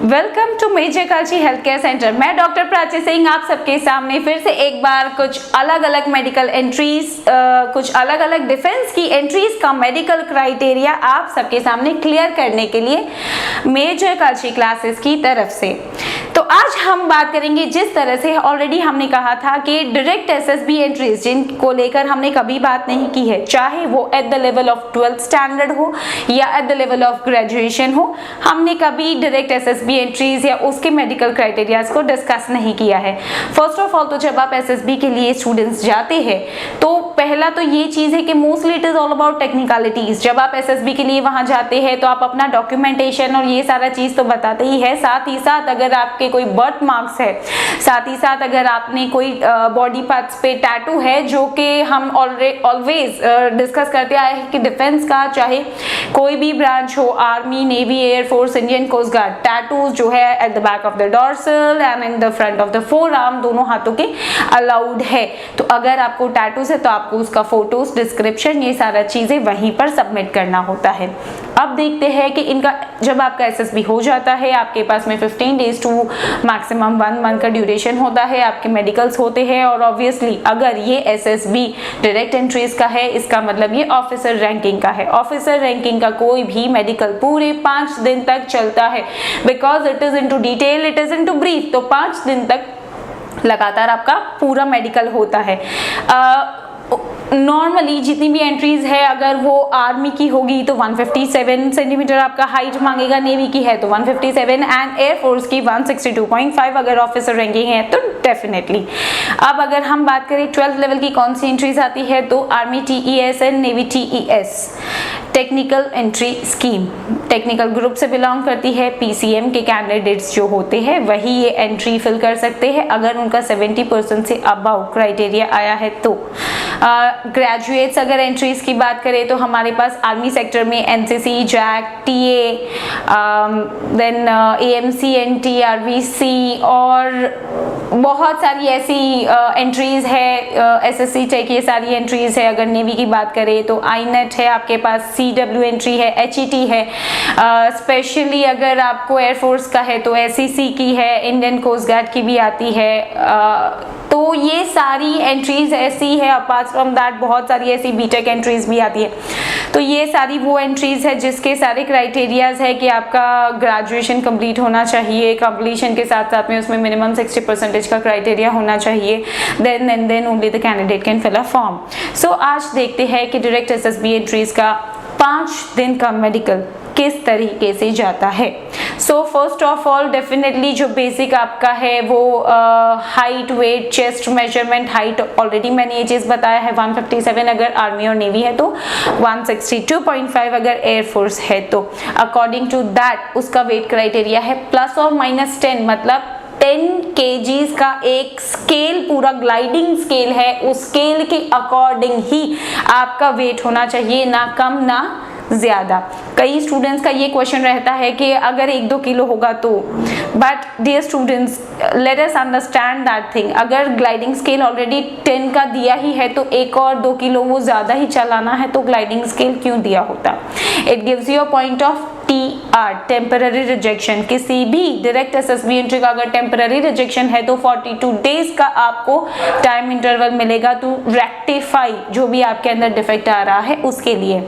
Welcome to major काची health care centre. मैं doctor Prachi Singh आप सबके सामने फिर से एक बार कुछ अलग अलग मेडिकल एंट्रीज, कुछ अलग अलग डिफेंस की एंट्रीज का मेडिकल क्राइटेरिया आप सबके सामने क्लियर करने के लिए मेजर काची क्लासेस की तरफ से। तो आज हम बात करेंगे, जिस तरह से ऑलरेडी हमने कहा था कि डायरेक्ट एसएसबी एंट्रीज जिनको लेकर हमने कभी बात नहीं की है, चाहे वो at the level of 12th standard हो या at the level of graduation हो, हमने कभी डायरेक्ट एसएसबी एंट्रीज या उसके मेडिकल क्राइटेरियाज को डिस्कस नहीं किया है। फर्स्ट ऑफ ऑल तो जब आप एसएसबी के लिए स्टूडेंट्स जाते हैं तो पहला तो ये चीज है कि mostly it is all about technicalities. जब आप एसएसबी के लिए वहां जाते हैं तो आप अपना डॉक्यूमेंटेशन और ये सारा चीज तो बताते ही है, साथ ही साथ अगर आपके कोई बर्थ मार्क्स है, साथ ही साथ अगर आपने कोई बॉडी पार्ट्स पे टैटू है, जो कि हम ऑलवेज डिस्कस करते आए हैं कि डिफेंस का चाहे कोई भी ब्रांच हो, army, navy, air force, Indian coast guard, tattoos जो है at the back of the dorsal and in the front of the forearm, दोनों हाथों के अलाउड है। तो अगर आपको टैटूज है तो आपको उसका फोटोज, डिस्क्रिप्शन, ये सारा चीजें वहीं पर सबमिट करना होता है। अब देखते हैं कि इनका जब आपका एसएसबी हो जाता है, आपके पास में 15 डेज टू मैक्सिमम 1 मंथ का ड्यूरेशन होता है, आपके मेडिकल्स होते हैं और ऑब्वियसली अगर ये एसएसबी डायरेक्ट एंट्रीज का है, इसका मतलब ये ऑफिसर रैंकिंग का है। ऑफिसर रैंकिंग का कोई भी मेडिकल पूरे 5 दिन तक चलता है, because it is into detail, it is into brief. तो 5 दिन तक लगातार आपका पूरा मेडिकल होता है। नॉर्मली जितनी भी एंट्रीज है, अगर वो आर्मी की होगी तो 157 सेंटीमीटर आपका हाइट मांगेगा, नेवी की है तो 157 एंड एयरफोर्स की 162.5 अगर ऑफिसर रैंकिंग है तो डेफिनेटली। अब अगर हम बात करें 12th लेवल की कौन सी एंट्रीज आती है, तो army TES and navy TES, technical entry scheme, technical group से बिलोंग करती है। PCM के कैंडिडेट्स जो होते हैं वही ये एंट्री फिल कर सकते हैं अगर उनका 70% से अबव क्राइटेरिया आया है तो। ग्रेजुएट्स अगर एंट्रीज की बात करें तो हमारे पास आर्मी सेक्टर में NCC, JAC, TA, then AMC, NT, RVC और बहुत सारी ऐसी एंट्रीज है, SSC टेक, ये सारी एंट्रीज है। अगर नेवी की बात करें तो INET है आपके पास, CW एंट्री है, HET है, स्पेशली अगर आपको एयरफोर्स का है तो SEC की है, इंडियन कोस्ट गार्ड की भी आती है। तो ये सारी एंट्रीज ऐसी है। अपार्ट फ्रॉम दैट बहुत सारी ऐसी बीटेक एंट्रीज भी आती है। तो ये सारी वो एंट्रीज है जिसके सारे क्राइटेरियाज है कि आपका ग्रेजुएशन कंप्लीट होना चाहिए, कंप्लीशन के साथ साथ में उसमें मिनिमम 60% का क्राइटेरिया होना चाहिए, then only the candidate can fill a form. So आज देखते हैं कि डायरेक्ट एसएसबी एंट्रीज का 5 दिन का मेडिकल किस तरीके से जाता है। So first of all definitely जो बेसिक आपका है वो height, weight, chest measurement, height already मैंने ये चीज बताया है 157 अगर आर्मी और नेवी है तो 162.5 अगर एयरफोर्स है तो। अकॉर्डिंग टू दैट उसका वेट क्राइटेरिया है +or-10, मतलब 10 kgs का एक स्केल, पूरा ग्लाइडिंग स्केल है, उस स्केल के अकॉर्डिंग ही आपका वेट होना चाहिए, ना कम ना ज्यादा। कई स्टूडेंट्स का ये क्वेश्चन रहता है कि अगर 1-2 किलो होगा तो, but dear students let us understand that thing. अगर ग्लाइडिंग स्केल ऑलरेडी 10 का दिया ही है तो 1 और 2 किलो वो ज्यादा ही चलाना है तो ग्लाइडिंग स्केल क्यों दिया होता। It gives you a point of TR, temporary rejection. किसी भी डायरेक्ट एसएसबी एंट्री का अगर टेम्पररी रिजेक्शन है तो 42 डेज का आपको टाइम इंटरवल मिलेगा टू रेक्टिफाई जो भी आपके अंदर डिफेक्ट आ रहा है उसके लिए।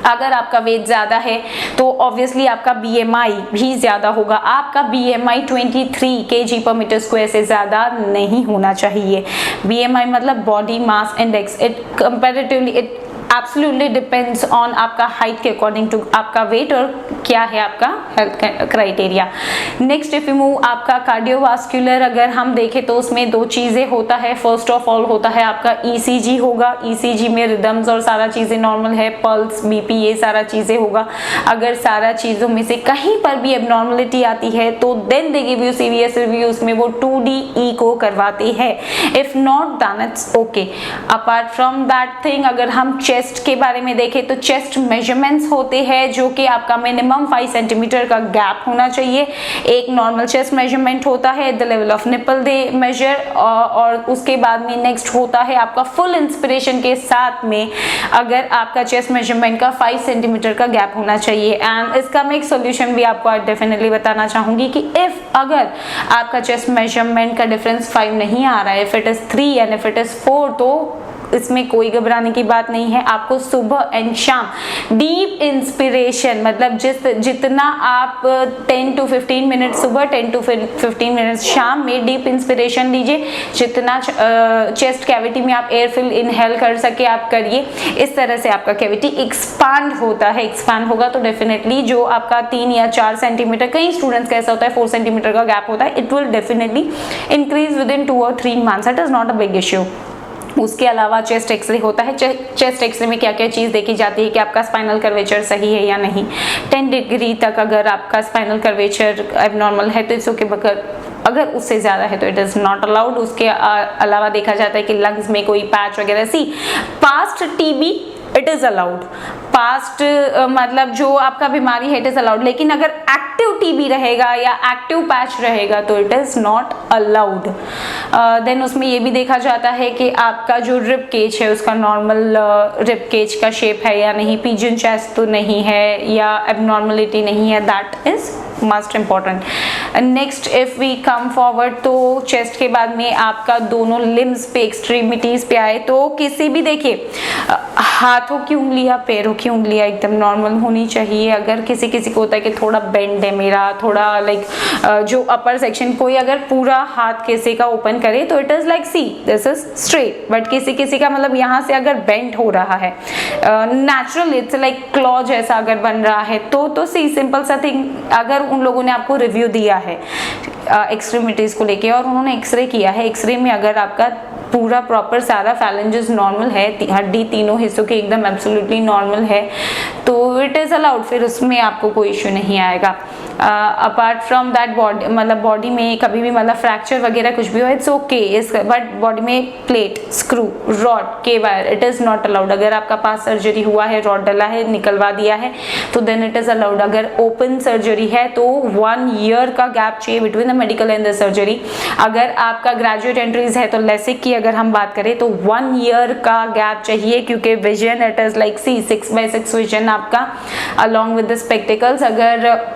अगर आपका वेट ज्यादा है तो ऑब्वियसली आपका BMI भी ज्यादा होगा। आपका BMI 23 kg/m² से ज्यादा नहीं होना चाहिए। BMI मतलब body mass index, it comparatively it absolutely depends on आपका हाइट के अकॉर्डिंग टू आपका वेट और क्या है आपका health criteria. Next if you move आपका कार्डियोवास्कुलर, अगर हम देखें तो उसमें 2 चीजें होता है। फर्स्ट ऑफ ऑल होता है आपका ECG होगा, ECG में रिदम्स और सारा चीजें नॉर्मल है, पल्स, BP, ये सारा चीजें होगा। अगर सारा चीजों में से कहीं पर भी एबनॉर्मलिटी आती है तो then they give you CVS review, उसमें वो 2D ECO करवाते हैं। If not then it's okay. Apart from that thing अगर हम चेस्ट चेस्ट के बारे में देखें तो चेस्ट मेजरमेंट्स होते हैं जो कि आपका मिनिमम 5 सेंटीमीटर का गैप होना चाहिए। एक नॉर्मल चेस्ट मेजरमेंट होता है the level of nipple they measure, और उसके बाद में नेक्स्ट होता है आपका फुल इंस्पिरेशन के साथ में अगर आपका चेस्ट मेजरमेंट का 5 सेंटीमीटर का गैप होना चाहिए। एंड इसका मैं एक सोल्यूशन भी आपको आज डेफिनेटली बताना चाहूंगी कि इफ अगर आपका चेस्ट मेजरमेंट का डिफरेंस 5 नहीं आ रहा है, if it is 3 and if it is 4, तो इसमें कोई घबराने की बात नहीं है। आपको सुबह एंड शाम डीप इंस्पिरेशन, मतलब जितना आप 10 to 15 मिनट सुबह, 10 to 15 मिनट शाम में डीप इंस्पिरेशन लीजिए। जितना चेस्ट कैविटी में आप एयर फिल इनहेल कर सके आप करिए। इस तरह से आपका कैविटी एक्सपांड होता है। एक्सपांड होगा तो डेफिनेटली जो आपका 3 या 4 सेंटीमीटर, कई स्टूडेंट्स का ऐसा होता है 4 सेंटीमीटर का गैप होता है, it will definitely increase with in 2 or 3 months। It is not a big issue. उसके अलावा चेस्ट एक्सरे होता है। चेस्ट एक्सरे में क्या क्या चीज़ देखी जाती है कि आपका स्पाइनल कर्वेचर सही है या नहीं। 10 डिग्री तक अगर आपका स्पाइनल कर्वेचर एबनॉर्मल है तो इट्स ओके, अगर उससे ज़्यादा है तो इट इज़ नॉट अलाउड। उसके अलावा देखा जाता है कि लंग्स में कोई पैच वगैरह, see past TB it is allowed, past मतलब जो आपका बीमारी है इट इज़ अलाउड, लेकिन अगर एक्टिव टीबी रहेगा या एक्टिव पैच रहेगा तो it is not allowed. Then उसमें ये भी देखा जाता है कि आपका जो रिब केज है उसका नॉर्मल रिब केज का शेप है या नहीं, पिजन चेस्ट तो नहीं है या एबनॉर्मलिटी नहीं है, that is must important. Next if we come forward, तो चेस्ट के बाद में आपका दोनों लिम्स पे, एक्सट्रीमिटीज पे आए तो किसी भी, देखिए हाथों की उंगलियां, पैरों की उंगलियां एकदम नॉर्मल होनी चाहिए। अगर किसी किसी को होता है कि थोड़ा बेंड है मेरा, थोड़ा लाइक जो अपर सेक्शन, कोई अगर पूरा हाथ किसी का ओपन करे तो it is like see this is straight, but किसी किसी का मतलब यहाँ से अगर बेंड हो रहा है नेचुरल, इट्स लाइक क्लॉ जैसा अगर बन रहा है तो सी सिंपल सा थिंग, अगर उन लोगों ने आपको रिव्यू दिया है एक्सट्रीमिटीज को लेके और उन्होंने एक्सरे किया है, एक्सरे में अगर आपका पूरा प्रॉपर सारा फैलेंजेस नॉर्मल है, हड्डी तीनों हिस्सों की एकदम एब्सोल्युटली नॉर्मल है, तो इट इज़ अलाउड, फिर उसमें आपको कोई इश्यू नहीं आएगा। अपार्ट फ्रॉम दैट बॉडी, मतलब बॉडी में कभी भी मतलब फ्रैक्चर वगैरह कुछ भी हो इट्स ओके, बट बॉडी में प्लेट, स्क्रू, रॉड, के wire it is not allowed. अगर आपका पास सर्जरी हुआ है, रॉड डला है, निकलवा दिया है तो देन इट इज़ अलाउड। अगर ओपन सर्जरी है तो 1 year का गैप चाहिए between the medical and the surgery. अगर आपका ग्रेजुएट एंट्रीज है तो लेसिक की अगर हम बात करें तो 1 year का गैप चाहिए, क्योंकि vision it is like see 6/6 vision आपका अलॉन्ग विद द स्पेक्टिकल्स। अगर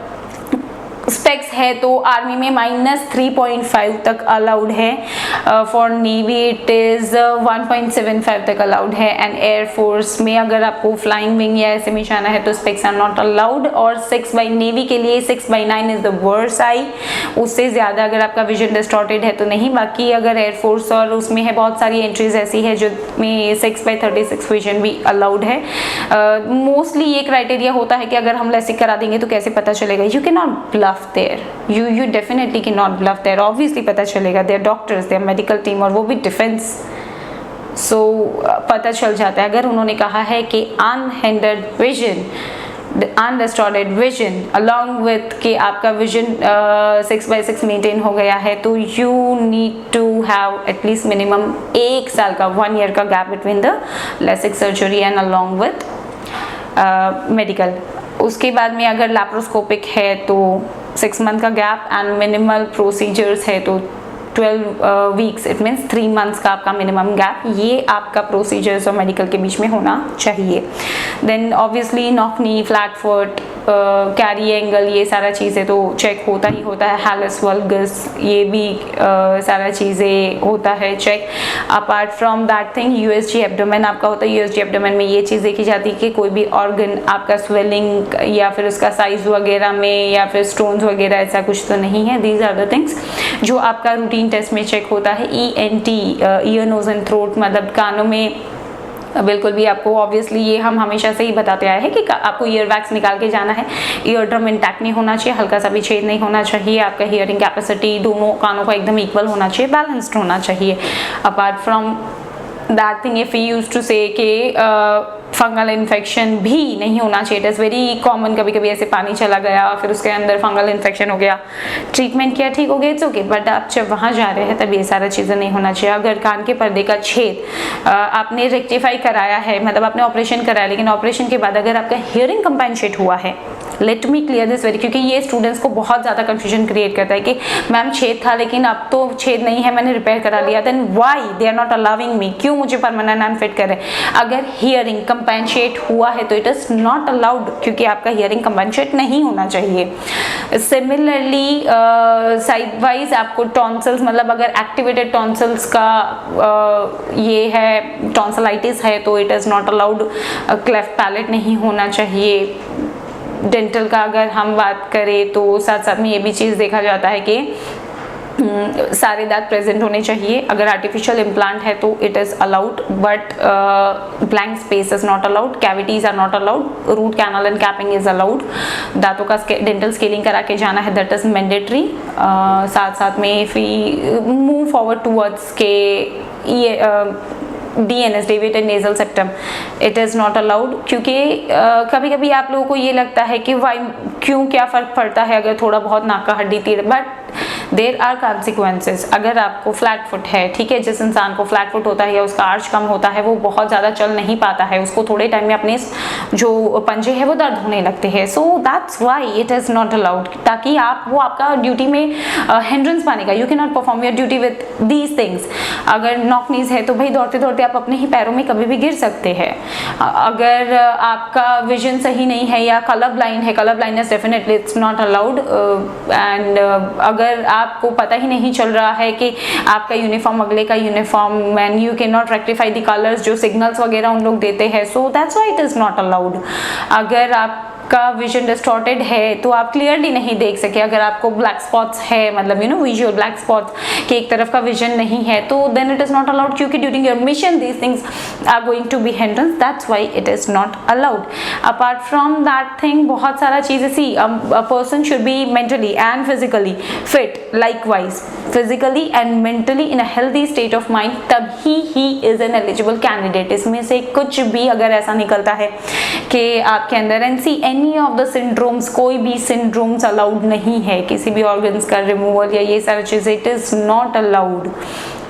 स्पेक्स है तो आर्मी में -3.5 तक अलाउड है, फॉर नेवी इट इज़ 1.75 तक अलाउड है, एंड एयरफोर्स में अगर आपको फ्लाइंग विंग या ऐसे में जाना है तो स्पेक्स आर नॉट अलाउड। और नेवी के लिए 6/9 इज़ द वर्स्ट आई, उससे ज़्यादा अगर आपका विजन डिस्टॉर्टेड है तो नहीं। बाकी अगर एयरफोर्स और उसमें है बहुत सारी एंट्रीज ऐसी है जो में 6/36 विजन भी अलाउड है। मोस्टली ये क्राइटेरिया होता है कि अगर हम लेसिक करा देंगे तो कैसे पता चलेगा, you can not bluff there, you definitely cannot bluff there, obviously पता चलेगा, they are doctors, they are medical team और वो भी डिफेंस, so पता चल जाता है। अगर उन्होंने कहा है कि unhindered vision, undistorted vision along with कि आपका vision 6/6 मेंटेन हो गया है तो you need to have at least minimum 1 साल का 1 year का gap between the LASIK surgery and along with medical। उसके बाद में अगर लैप्रोस्कोपिक है तो 6 month का गैप, एंड मिनिमल प्रोसीजर्स है तो 12 weeks, इट मीन्स 3 months का आपका मिनिमम गैप, ये आपका प्रोसीजर्स और मेडिकल के बीच में होना चाहिए। Then obviously knock knee, flat foot, carry angle, ये सारा चीज़ें तो चेक होता ही होता है। हैलस वल्गस, ये भी सारा चीज़ें होता है check. Apart from that thing USG abdomen आपका होता है। यूएसजी एब्डोमेन में ये चीज़ देखी जाती है कि कोई भी ऑर्गन आपका स्वेलिंग या फिर उसका साइज वगैरह में या फिर स्टोन्स वगैरह ऐसा कुछ तो नहीं है। दीज आर द थिंग्स जो आपका रूटीन टेस्ट में चेक होता है। ENT, ear nose and throat, मतलब कानों में बिल्कुल भी आपको ऑब्वियसली ये हम हमेशा से ही बताते आए हैं कि आपको ईयर वैक्स निकाल के जाना है, ईयर ड्रम इंटैक्ट नहीं होना चाहिए, हल्का सा भी छेद नहीं होना चाहिए, आपका हियरिंग कैपेसिटी दोनों कानों का एकदम इक्वल होना चाहिए, बैलेंस्ड होना चाहिए। Apart from that thing if we use to say कि फंगल इन्फेक्शन भी नहीं होना चाहिए, इट इज़ वेरी कॉमन, कभी कभी ऐसे पानी चला गया फिर उसके अंदर फंगल इन्फेक्शन हो गया, ट्रीटमेंट किया ठीक हो गया, इट्स ओके, बट आप जब वहाँ जा रहे हैं तब ये सारा चीज़ें नहीं होना चाहिए। अगर कान के पर्दे का छेद आपने रेक्टिफाई कराया है, मतलब आपने ऑपरेशन कराया, लेकिन ऑपरेशन के बाद अगर आपका हियरिंग कंपेंसेट हुआ है, let me clear this very, क्योंकि ये स्टूडेंट्स को बहुत ज़्यादा कंफ्यूजन क्रिएट करता है कि मैम छेद था लेकिन अब तो छेद नहीं है, मैंने रिपेयर करा लिया, then why they are not allowing me, क्यों मुझे परमानेंट अनफिट कर रहे हैं। अगर हियरिंग कंपेंसेट हुआ है तो इट इज़ नॉट अलाउड, क्योंकि आपका हियरिंग कंपेंसेट नहीं होना चाहिए। सिमिलरली साइड वाइज आपको टॉन्सिल्स, मतलब अगर एक्टिवेटेड टॉन्सिल्स का ये है, टॉन्सिलाइटिस है, तो it is not allowed, cleft palate नहीं होना चाहिए। डेंटल का अगर हम बात करें तो साथ साथ में ये भी चीज़ देखा जाता है कि सारे दांत प्रेजेंट होने चाहिए। अगर आर्टिफिशियल इम्प्लांट है तो it is allowed, but blank space is not allowed, cavities are not allowed, root canal and capping is allowed. दांतों का डेंटल स्केलिंग करा के जाना है, दैट इज मैंडेटरी। साथ साथ में if we move forward towards के DNS, deviated nasal septum, it is not allowed, क्योंकि कभी कभी आप लोगों को ये लगता है कि वाई, क्यों, क्या फ़र्क पड़ता है अगर थोड़ा बहुत नाक का हड्डी तीर, बट देर आर कॉन्सिक्वेंसेज। अगर आपको फ्लैट फुट है, ठीक है, जिस इंसान को फ्लैट फुट होता है या उसका आर्च कम होता है, वो बहुत ज़्यादा चल नहीं पाता है, उसको थोड़े टाइम में अपने जो पंजे हैं वो दर्द होने लगते हैं, so that's why it is not allowed, ताकि आप वो आपका ड्यूटी में हिंड्रेंस बनेगा। You can not perform your duty with these things. अगर नॉक नीज है तो भाई दौड़ते दौड़ते आप अपने ही पैरों में कभी भी गिर सकते हैं। अगर आपका विजन सही नहीं है या कलर ब्लाइंड है, colour blindness definitely it's not allowed. And अगर आपको पता ही नहीं चल रहा है कि आपका यूनिफॉर्म अगले का uniform, and you can not rectify the colours, जो सिग्नल्स वगैरह उन लोग देते हैं, so that's why it is not allowed. अगर आप का विजन डिस्टॉर्टेड है तो आप क्लियरली नहीं देख सके, अगर आपको ब्लैक स्पॉट्स है, मतलब you know visual black spots के एक तरफ का विजन नहीं है, तो then it is not allowed, क्योंकि during your mission these things are going to be hindrance, that's why it is not allowed. Apart from that thing बहुत सारा चीजें, see a person should be mentally and physically fit, likewise physically and mentally in a healthy state of mind, तब ही is an eligible candidate. इसमें से कुछ भी अगर ऐसा निकलता है कि आपके अंदर, and see any of the syndromes, कोई भी सिंड्रोम्स अलाउड नहीं है, किसी भी ऑर्गन्स का रिमूवल या ये सारी चीजें, it is not allowed.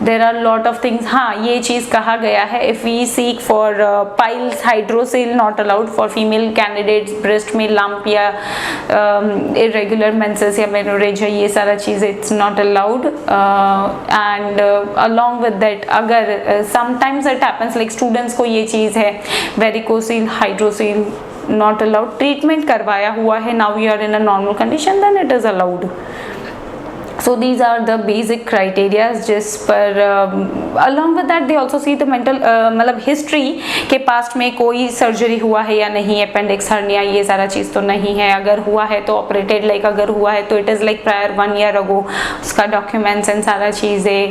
There are lot of things. हाँ, ये चीज़ कहा गया है, if we seek for piles, hydrocele not allowed for female candidates, breast में लंप या इरेगुलर मेंसेस या मेनोरेजिया, ये सारा चीज़ it's not allowed. And along with that, अगर sometimes it happens like students को ये चीज़ है, varicocele, hydrocele not allowed, treatment करवाया हुआ है, now you are in a normal condition, then it is allowed. So these are the basic criteria जिस पर along with that they also see the mental मतलब history के past में कोई surgery हुआ है या नहीं, अपेंडिक्स हर्निया ये सारा चीज़ तो नहीं है, अगर हुआ है तो ऑपरेटेड, लाइक अगर हुआ है तो it is like prior 1 year ago, उसका डॉक्यूमेंट्स एंड सारा चीज़ें।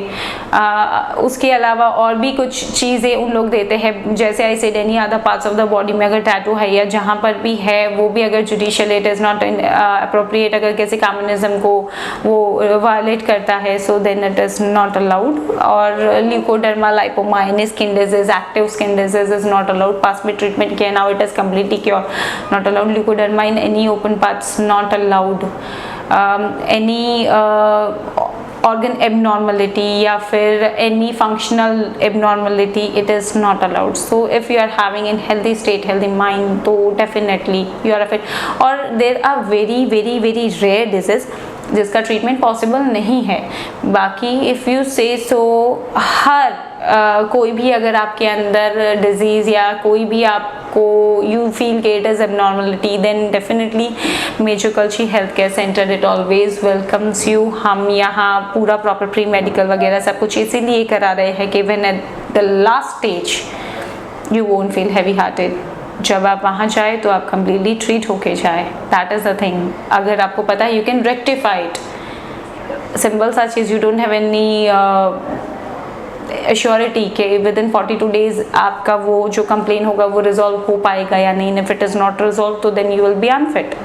उसके अलावा और भी कुछ चीज़ें उन लोग देते हैं, जैसे I said any other parts of the body में अगर टैटू है या जहाँ पर भी है वो भी अगर judicial it is not appropriate, अगर किसी कम्युनिज्म को वो वायलेट करता है, so then it is not allowed. और leucoderma, lipoma, skin disease, active skin disease is not allowed, past में ट्रीटमेंट किया, now it is completely cure, not allowed. Leucoderma in any open parts not allowed. Any organ abnormality या फिर any functional abnormality, it is not allowed. So if you are having in healthy state, healthy mind, तो definitely you are fit. और there are very very very rare diseases जिसका treatment possible नहीं है। बाकी if you से सो, हर कोई भी अगर आपके अंदर डिजीज़ या कोई भी आपको यू फील कि it is abnormality, then definitely major कल्ची health care centre it always welcomes you. हम यहाँ पूरा प्रॉपर प्री मेडिकल वगैरह सब कुछ इसीलिए करा रहे हैं कि when at the last stage you won't feel heavy hearted, जब आप वहाँ जाए तो आप कम्प्लीटली ट्रीट होके जाए, दैट इज़ द थिंग। अगर आपको पता है you can rectify it, simple सा चीज़, you don't have any assurity के विद इन 42 डेज आपका वो जो कंप्लेन होगा वो रिजॉल्व हो पाएगा या नहीं। If it is not resolve तो then you will be unfit,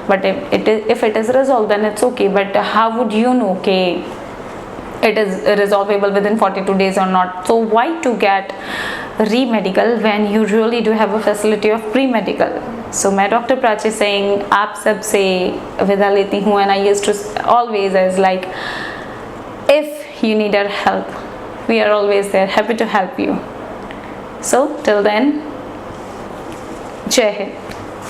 but if it is resolve then it's okay. But how would you know के it is resolvable within 42 days or not. So why to get re-medical when you really do have a facility of pre-medical? So मैं doctor Prachi Singh आप सब से विदा लेती हूँ, and I used to always as like, if you need our help, we are always there, happy to help you. So till then, जय हिंद.